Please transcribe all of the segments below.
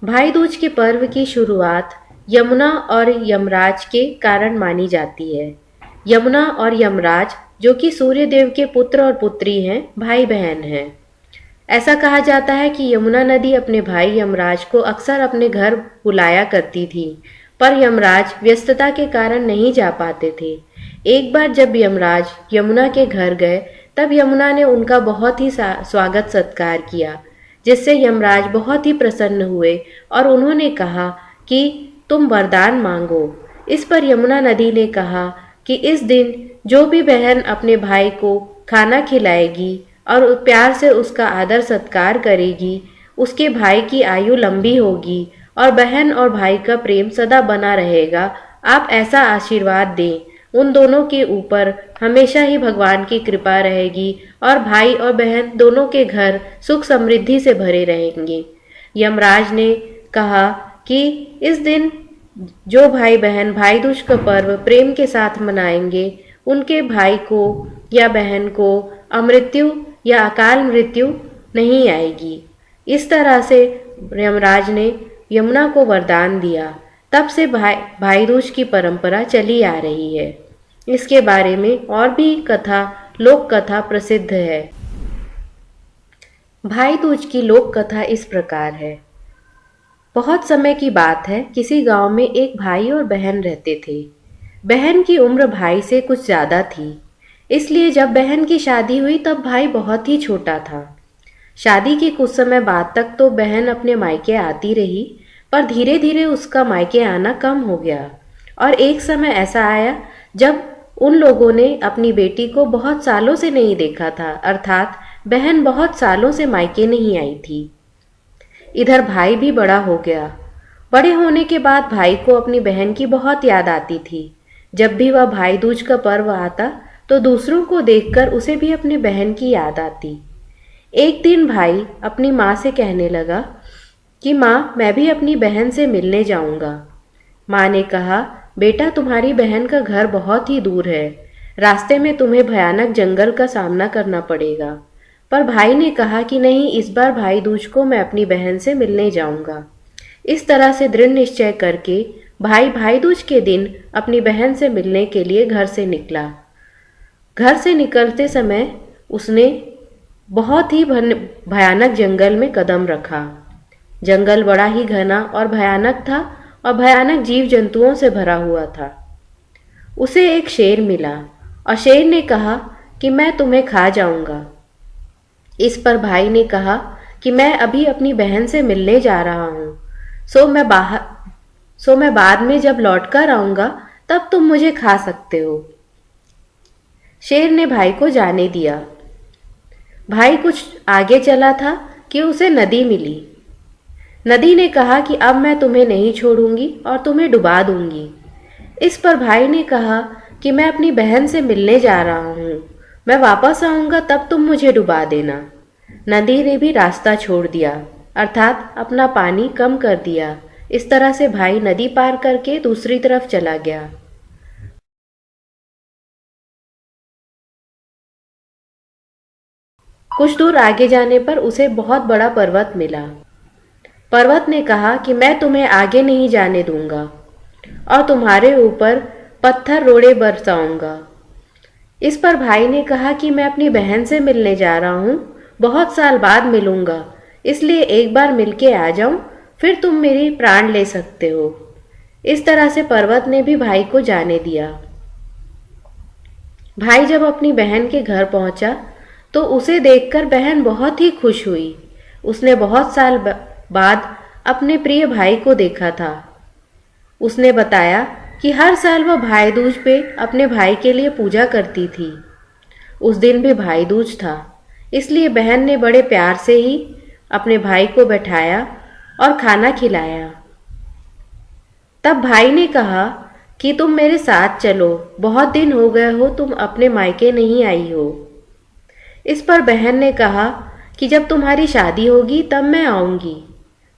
भाई दूज के पर्व की शुरुआत यमुना और यमराज के कारण मानी जाती है। यमुना और यमराज जो कि सूर्य देव के पुत्र और पुत्री हैं, भाई बहन हैं। ऐसा कहा जाता है कि यमुना नदी अपने भाई यमराज को अक्सर अपने घर बुलाया करती थी, पर यमराज व्यस्तता के कारण नहीं जा पाते थे। एक बार जब यमराज यमुना के घर गए, तब यमुना ने उनका बहुत ही स्वागत सत्कार किया, जिससे यमराज बहुत ही प्रसन्न हुए और उन्होंने कहा कि तुम वरदान मांगो। इस पर यमुना नदी ने कहा कि इस दिन जो भी बहन अपने भाई को खाना खिलाएगी और प्यार से उसका आदर सत्कार करेगी, उसके भाई की आयु लंबी होगी और बहन और भाई का प्रेम सदा बना रहेगा। आप ऐसा आशीर्वाद दें, उन दोनों के ऊपर हमेशा ही भगवान की कृपा रहेगी और भाई और बहन दोनों के घर सुख समृद्धि से भरे रहेंगे। यमराज ने कहा कि इस दिन जो भाई बहन भाई दूज का पर्व प्रेम के साथ मनाएंगे, उनके भाई को या बहन को अमृत्यु या अकाल मृत्यु नहीं आएगी। इस तरह से यमराज ने यमुना को वरदान दिया। तब से भाई दूज की परंपरा चली आ रही है। इसके बारे में और भी लोक कथा प्रसिद्ध है। भाई दूज की लोक कथा इस प्रकार है। बहुत समय की बात है, किसी गांव में एक भाई और बहन रहते थे। बहन की उम्र भाई से कुछ ज्यादा थी, इसलिए जब बहन की शादी हुई तब भाई बहुत ही छोटा था। शादी के कुछ समय बाद तक तो बहन अपने मायके आती रही, पर धीरे धीरे उसका मायके आना कम हो गया और एक समय ऐसा आया जब उन लोगों ने अपनी बेटी को बहुत सालों से नहीं देखा था, अर्थात बहन बहुत सालों से मायके नहीं आई थी। इधर भाई भी बड़ा हो गया। बड़े होने के बाद भाई को अपनी बहन की बहुत याद आती थी। जब भी वह भाई दूज का पर्व आता तो दूसरों को देखकर उसे भी अपनी बहन की याद आती। एक दिन भाई अपनी माँ से कहने लगा कि माँ, मैं भी अपनी बहन से मिलने जाऊंगा। माँ ने कहा, बेटा, तुम्हारी बहन का घर बहुत ही दूर है, रास्ते में तुम्हें भयानक जंगल का सामना करना पड़ेगा। पर भाई ने कहा कि नहीं, इस बार भाई दूज को मैं अपनी बहन से मिलने जाऊंगा। इस तरह से दृढ़ निश्चय करके भाई भाई दूज के दिन अपनी बहन से मिलने के लिए घर से निकला। घर से निकलते समय उसने बहुत ही भयानक जंगल में कदम रखा। जंगल बड़ा ही घना और भयानक था और भयानक जीव जंतुओं से भरा हुआ था। उसे एक शेर मिला और शेर ने कहा कि मैं तुम्हें खा जाऊंगा। इस पर भाई ने कहा कि मैं अभी अपनी बहन से मिलने जा रहा हूं, सो मैं बाद में जब लौट कर आऊंगा तब तुम मुझे खा सकते हो। शेर ने भाई को जाने दिया। भाई कुछ आगे चला था कि उसे नदी मिली। नदी ने कहा कि अब मैं तुम्हें नहीं छोड़ूंगी और तुम्हें डुबा दूंगी। इस पर भाई ने कहा कि मैं अपनी बहन से मिलने जा रहा हूँ, मैं वापस आऊंगा तब तुम मुझे डुबा देना। नदी ने भी रास्ता छोड़ दिया, अर्थात अपना पानी कम कर दिया। इस तरह से भाई नदी पार करके दूसरी तरफ चला गया। कुछ दूर आगे जाने पर उसे बहुत बड़ा पर्वत मिला। पर्वत ने कहा कि मैं तुम्हें आगे नहीं जाने दूंगा और तुम्हारे ऊपर पत्थर रोड़े बरसाऊंगा। इस पर भाई ने कहा कि मैं अपनी बहन से मिलने जा रहा हूँ, बहुत साल बाद मिलूंगा, इसलिए एक बार मिलके आ जाऊं, फिर तुम मेरी प्राण ले सकते हो। इस तरह से पर्वत ने भी भाई को जाने दिया। भाई जब अपनी बहन के घर पहुंचा तो उसे देखकर बहन बहुत ही खुश हुई। उसने बहुत साल बाद अपने प्रिय भाई को देखा था। उसने बताया कि हर साल वह भाई दूज पे अपने भाई के लिए पूजा करती थी। उस दिन भी भाई दूज था, इसलिए बहन ने बड़े प्यार से ही अपने भाई को बैठाया और खाना खिलाया। तब भाई ने कहा कि तुम मेरे साथ चलो, बहुत दिन हो गए हो तुम अपने मायके नहीं आई हो। इस पर बहन ने कहा कि जब तुम्हारी शादी होगी तब मैं आऊंगी।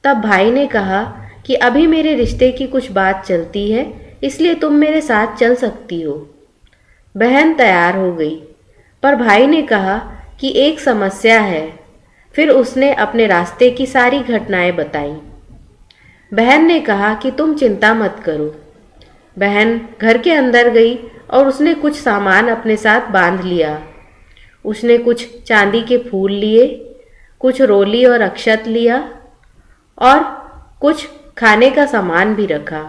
तब भाई ने कहा कि अभी मेरे रिश्ते की कुछ बात चलती है, इसलिए तुम मेरे साथ चल सकती हो। बहन तैयार हो गई, पर भाई ने कहा कि एक समस्या है। फिर उसने अपने रास्ते की सारी घटनाएं बताई। बहन ने कहा कि तुम चिंता मत करो। बहन घर के अंदर गई और उसने कुछ सामान अपने साथ बांध लिया। उसने कुछ चांदी के फूल लिए, कुछ रोली और अक्षत लिया और कुछ खाने का सामान भी रखा।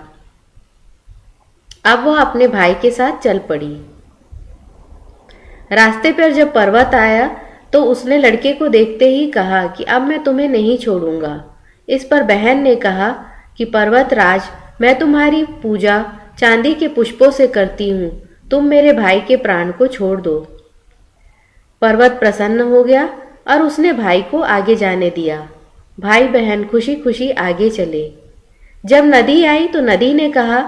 अब वह अपने भाई के साथ चल पड़ी। रास्ते पर जब पर्वत आया तो उसने लड़के को देखते ही कहा कि अब मैं तुम्हें नहीं छोड़ूंगा। इस पर बहन ने कहा कि पर्वतराज, मैं तुम्हारी पूजा चांदी के पुष्पों से करती हूँ, तुम मेरे भाई के प्राण को छोड़ दो। पर्वत प्रसन्न हो गया और उसने भाई को आगे जाने दिया। भाई बहन खुशी खुशी आगे चले। जब नदी आई तो नदी ने कहा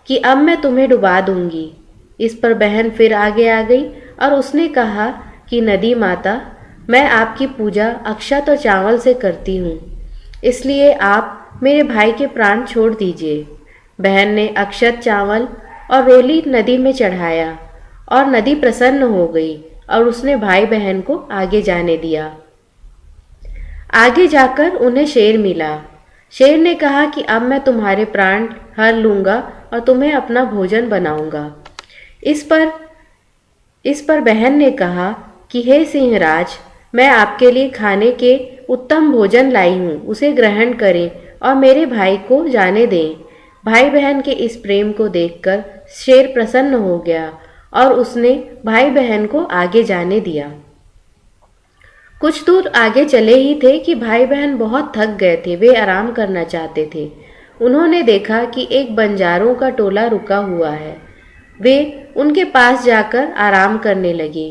कि अब मैं तुम्हें डुबा दूंगी। इस पर बहन फिर आगे आ गई और उसने कहा कि नदी माता, मैं आपकी पूजा अक्षत और चावल से करती हूँ, इसलिए आप मेरे भाई के प्राण छोड़ दीजिए। बहन ने अक्षत, चावल और रोली नदी में चढ़ाया और नदी प्रसन्न हो गई और उसने भाई बहन को आगे जाने दिया। आगे जाकर उन्हें शेर मिला। शेर ने कहा कि अब मैं तुम्हारे प्राण हर लूंगा और तुम्हें अपना भोजन बनाऊंगा। इस पर बहन ने कहा कि हे सिंहराज, मैं आपके लिए खाने के उत्तम भोजन लाई हूँ, उसे ग्रहण करें और मेरे भाई को जाने दें। भाई बहन के इस प्रेम को देखकर शेर प्रसन्न हो गया और उसने भाई बहन को आगे जाने दिया। कुछ दूर आगे चले ही थे कि भाई बहन बहुत थक गए थे, वे आराम करना चाहते थे। उन्होंने देखा कि एक बंजारों का टोला रुका हुआ है। वे उनके पास जाकर आराम करने लगे।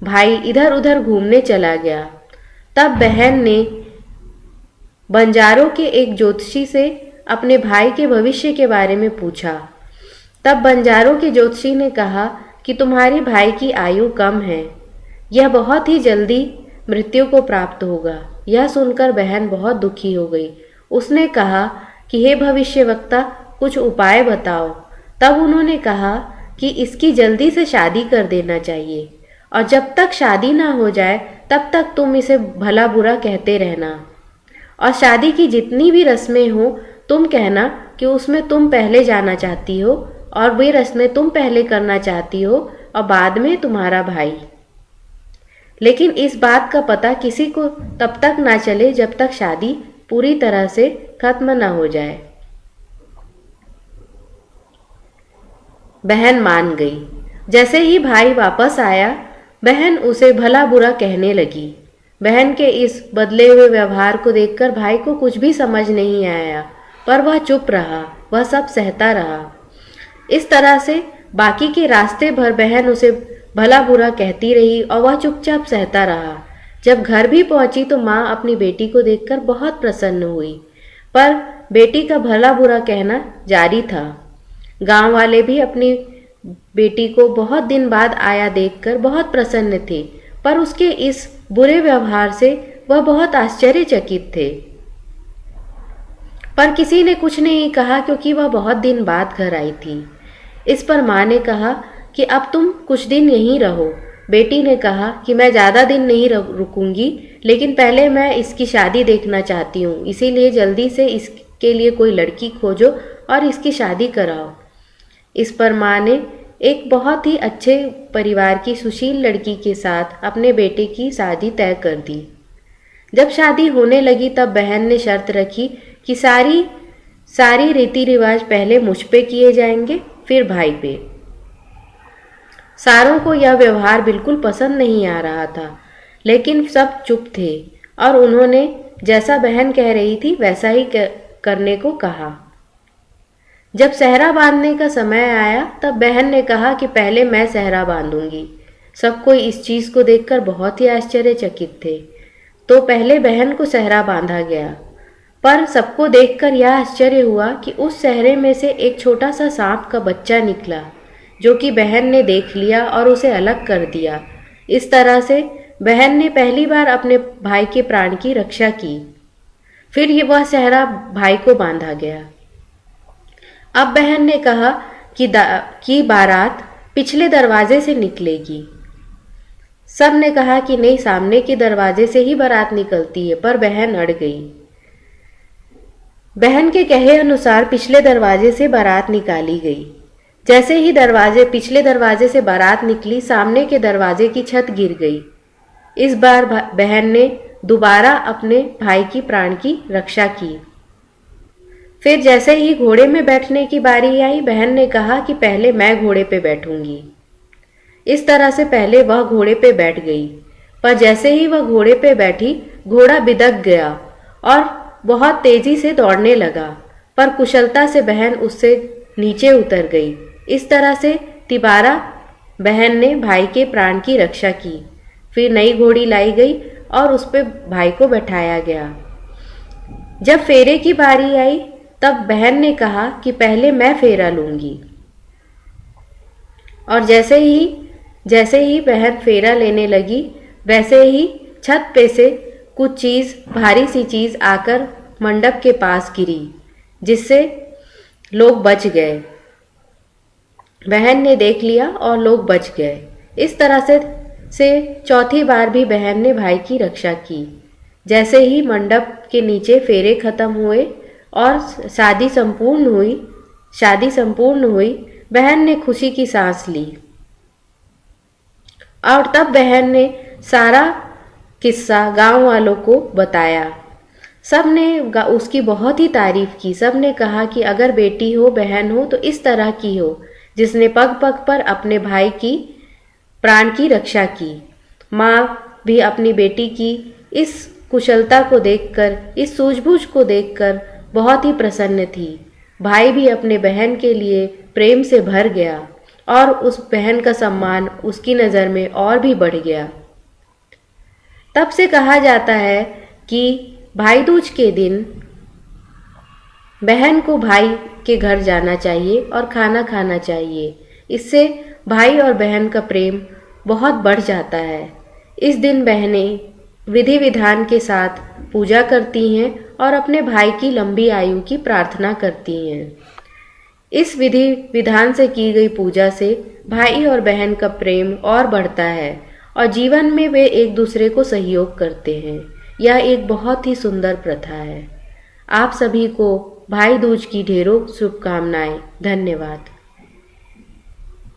भाई इधर उधर घूमने चला गया। तब बहन ने बंजारों के एक ज्योतिषी से अपने भाई के भविष्य के बारे में पूछा। तब बंजारों के ज्योतिषी ने कहा कि तुम्हारे भाई की आयु कम है, यह बहुत ही जल्दी मृत्यु को प्राप्त होगा। यह सुनकर बहन बहुत दुखी हो गई। उसने कहा कि हे भविष्यवक्ता, कुछ उपाय बताओ। तब उन्होंने कहा कि इसकी जल्दी से शादी कर देना चाहिए और जब तक शादी ना हो जाए तब तक तुम इसे भला बुरा कहते रहना, और शादी की जितनी भी रस्में हो तुम कहना कि उसमें तुम पहले जाना चाहती हो और वे रस्में तुम पहले करना चाहती हो और बाद में तुम्हारा भाई। लेकिन इस बात का पता किसी को तब तक ना चले जब तक शादी पूरी तरह से खत्म ना हो जाए। बहन मान गई। जैसे ही भाई वापस आया, बहन उसे भला बुरा कहने लगी। बहन के इस बदले हुए व्यवहार को देखकर भाई को कुछ भी समझ नहीं आया, पर वह चुप रहा, वह सब सहता रहा। इस तरह से बाकी के रास्ते भर बहन उसे भला बुरा कहती रही और वह चुपचाप सहता रहा। जब घर भी पहुंची तो माँ अपनी बेटी को देखकर बहुत प्रसन्न हुई, पर बेटी का भला बुरा कहना जारी था। गांव वाले भी अपनी बेटी को बहुत दिन बाद आया देखकर बहुत प्रसन्न थे, पर उसके इस बुरे व्यवहार से वह बहुत आश्चर्यचकित थे। पर किसी ने कुछ नहीं कहा क्योंकि वह बहुत दिन बाद घर आई थी। इस पर माँ ने कहा कि अब तुम कुछ दिन यहीं रहो। बेटी ने कहा कि मैं ज़्यादा दिन नहीं रुकूंगी, लेकिन पहले मैं इसकी शादी देखना चाहती हूँ, इसीलिए जल्दी से इसके लिए कोई लड़की खोजो और इसकी शादी कराओ। इस पर माँ ने एक बहुत ही अच्छे परिवार की सुशील लड़की के साथ अपने बेटे की शादी तय कर दी। जब शादी होने लगी तब बहन ने शर्त रखी कि सारी रीति रिवाज पहले मुझ पे किए जाएंगे, फिर भाई पे। सारों को यह व्यवहार बिल्कुल पसंद नहीं आ रहा था, लेकिन सब चुप थे और उन्होंने जैसा बहन कह रही थी वैसा ही करने को कहा। जब सहरा बांधने का समय आया तब बहन ने कहा कि पहले मैं सहरा बांधूंगी। सब कोई इस चीज को देखकर बहुत ही आश्चर्यचकित थे। तो पहले बहन को सहरा बांधा गया, पर सबको देखकर यह आश्चर्य हुआ कि उस सहरे में से एक छोटा सा सांप का बच्चा निकला, जो कि बहन ने देख लिया और उसे अलग कर दिया। इस तरह से बहन ने पहली बार अपने भाई के प्राण की रक्षा की। फिर वह सहरा भाई को बांधा गया। अब बहन ने कहा कि बारात पिछले दरवाजे से निकलेगी। सब ने कहा कि नहीं, सामने के दरवाजे से ही बारात निकलती है, पर बहन अड़ गई। बहन के कहे अनुसार पिछले दरवाजे से बारात निकाली गई। जैसे ही पिछले दरवाजे से बारात निकली, सामने के दरवाजे की छत गिर गई। इस बार बहन ने दोबारा अपने भाई की प्राण की रक्षा की। फिर जैसे ही घोड़े में बैठने की बारी आई, बहन ने कहा कि पहले मैं घोड़े पे बैठूंगी। इस तरह से पहले वह घोड़े पे बैठ गई, पर जैसे ही वह घोड़े पे बैठी, घोड़ा बिदक गया और बहुत तेजी से दौड़ने लगा, पर कुशलता से बहन उससे नीचे उतर गई। इस तरह से तिबारा बहन ने भाई के प्राण की रक्षा की। फिर नई घोड़ी लाई गई और उस पे भाई को बैठाया गया। जब फेरे की बारी आई, तब बहन ने कहा कि पहले मैं फेरा लूंगी। और जैसे ही बहन फेरा लेने लगी, वैसे ही छत पे से कुछ चीज, भारी सी चीज आकर मंडप के पास गिरी, जिससे लोग बच गए। बहन ने देख लिया और लोग बच गए। इस तरह से चौथी बार भी बहन ने भाई की रक्षा की। जैसे ही मंडप के नीचे फेरे खत्म हुए और शादी संपूर्ण हुई, बहन ने खुशी की सांस ली। और तब बहन ने सारा किस्सा गांव वालों को बताया। सब ने उसकी बहुत ही तारीफ की। सब ने कहा कि अगर बेटी हो, बहन हो, तो इस तरह की हो, जिसने पग पग पर अपने भाई की प्राण की रक्षा की। माँ भी अपनी बेटी की इस कुशलता को देखकर, इस सूझबूझ को देखकर बहुत ही प्रसन्न थी। भाई भी अपने बहन के लिए प्रेम से भर गया और उस बहन का सम्मान उसकी नज़र में और भी बढ़ गया। तब से कहा जाता है कि भाई दूज के दिन बहन को भाई के घर जाना चाहिए और खाना खाना चाहिए। इससे भाई और बहन का प्रेम बहुत बढ़ जाता है। इस दिन बहनें विधि विधान के साथ पूजा करती हैं और अपने भाई की लंबी आयु की प्रार्थना करती हैं। इस विधि विधान से की गई पूजा से भाई और बहन का प्रेम और बढ़ता है और जीवन में वे एक दूसरे को सहयोग करते हैं। यह एक बहुत ही सुंदर प्रथा है। आप सभी को भाई दूज की ढेरों शुभकामनाएं। धन्यवाद।